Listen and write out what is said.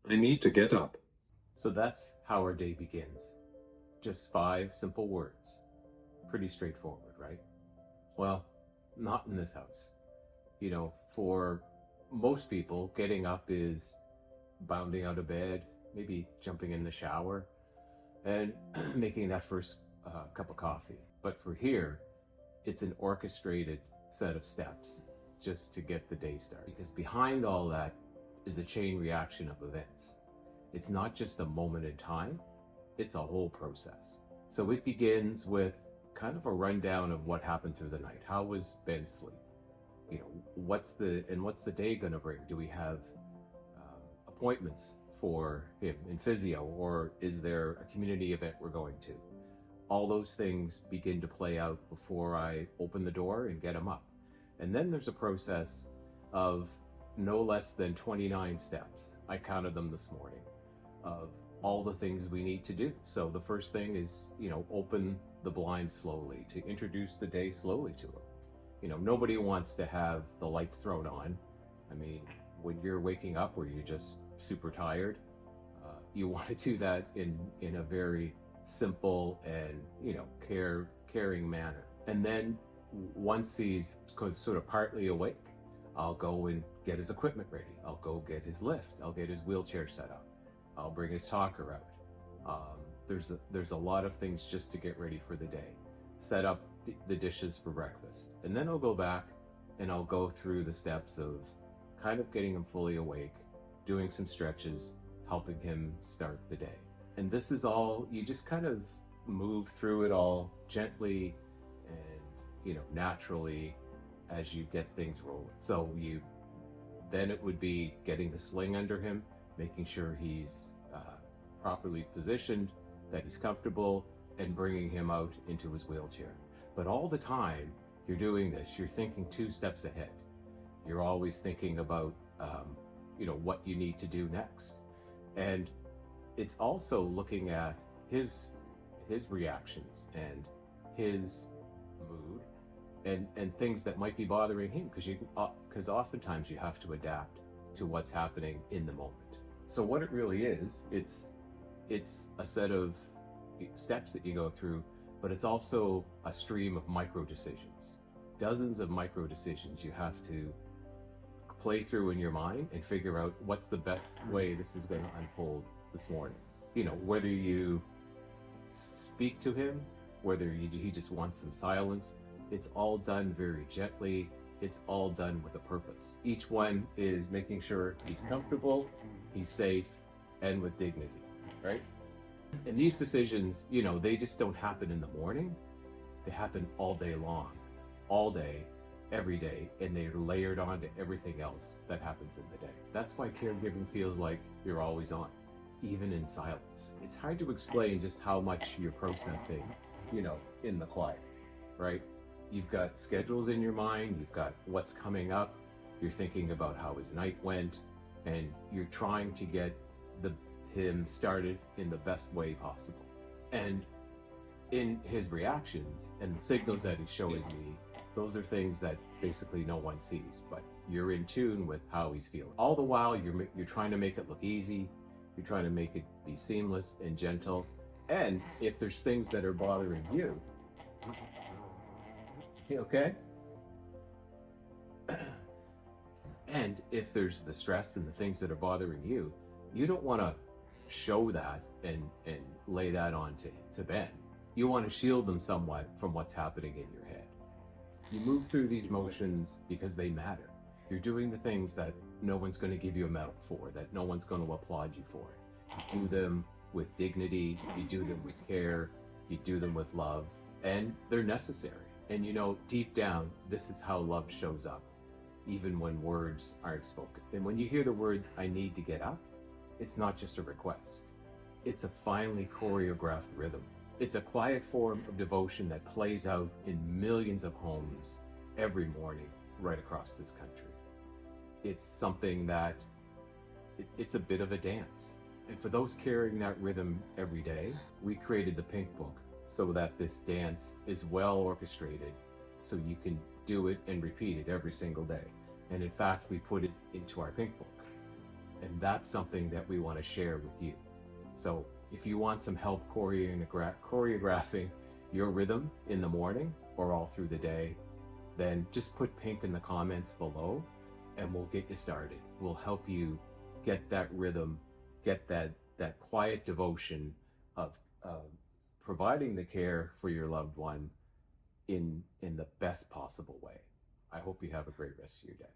I need to get up. So that's how our day begins. Just 5 simple words. Pretty straightforward, right? Well, not in this house. For most people, getting up is bounding out of bed, maybe jumping in the shower, and making that first cup of coffee. But for here, it's an orchestrated set of steps just to get the day started. Because behind all that is a chain reaction of events. It's not just a moment in time, it's a whole process. So it begins with kind of a rundown of what happened through the night. How was Ben's sleep? What's the day going to bring? Do we have appointments for him in physio, or is there a community event we're going to? All those things begin to play out before I open the door and get him up. And then there's a process of no less than 29 steps. I counted them this morning, of all the things we need to do. So the first thing is, open the blinds slowly, to introduce the day slowly to him. Nobody wants to have the lights thrown on. I mean, when you're waking up or you're just super tired, you want to do that in a very simple and caring manner. And then once he's sort of partly awake, I'll go and get his equipment ready. I'll go get his lift. I'll get his wheelchair set up. I'll bring his talker out. There's a lot of things just to get ready for the day. Set up the dishes for breakfast. And then I'll go back and I'll go through the steps of kind of getting him fully awake, doing some stretches, helping him start the day. And this is all, you just kind of move through it all gently and, naturally as you get things rolling. So then it would be getting the sling under him, making sure he's properly positioned, that he's comfortable, and bringing him out into his wheelchair. But all the time you're doing this, you're thinking 2 steps ahead. You're always thinking about, what you need to do next. And it's also looking at his reactions and his mood and things that might be bothering him, because oftentimes you have to adapt to what's happening in the moment. So what it really is, it's a set of steps that you go through, but it's also a stream of micro decisions. Dozens of micro decisions you have to play through in your mind and figure out what's the best way this is going to unfold this morning. Whether you speak to him, whether he just wants some silence, it's all done very gently. It's all done with a purpose. Each one is making sure he's comfortable, he's safe, and with dignity, right? And these decisions, they just don't happen in the morning. They happen all day long, all day, every day, and they're layered onto everything else that happens in the day. That's why caregiving feels like you're always on, even in silence. It's hard to explain just how much you're processing, in the quiet, right? You've got schedules in your mind, you've got what's coming up, you're thinking about how his night went, and you're trying to get him started in the best way possible. And in his reactions and the signals that he's showing me, those are things that basically no one sees, but you're in tune with how he's feeling. All the while, you're trying to make it look easy, you're trying to make it be seamless and gentle, and if there's things that are bothering you, okay? And if there's the stress and the things that are bothering you, you don't want to show that and lay that on to Ben. You want to shield them somewhat from what's happening in your head. You move through these motions because they matter. You're doing the things that no one's going to give you a medal for, that no one's going to applaud you for. You do them with dignity, you do them with care, you do them with love, and they're necessary. And deep down, this is how love shows up, even when words aren't spoken. And when you hear the words, "I need to get up," it's not just a request. It's a finely choreographed rhythm. It's a quiet form of devotion that plays out in millions of homes every morning right across this country. It's something that, it's a bit of a dance. And for those carrying that rhythm every day, we created the Pink Book so that this dance is well orchestrated, so you can do it and repeat it every single day. And in fact, we put it into our Pink Book. And that's something that we want to share with you. So if you want some help choreographing your rhythm in the morning or all through the day, then just put pink in the comments below and we'll get you started. We'll help you get that rhythm, get that quiet devotion of providing the care for your loved one in the best possible way. I hope you have a great rest of your day.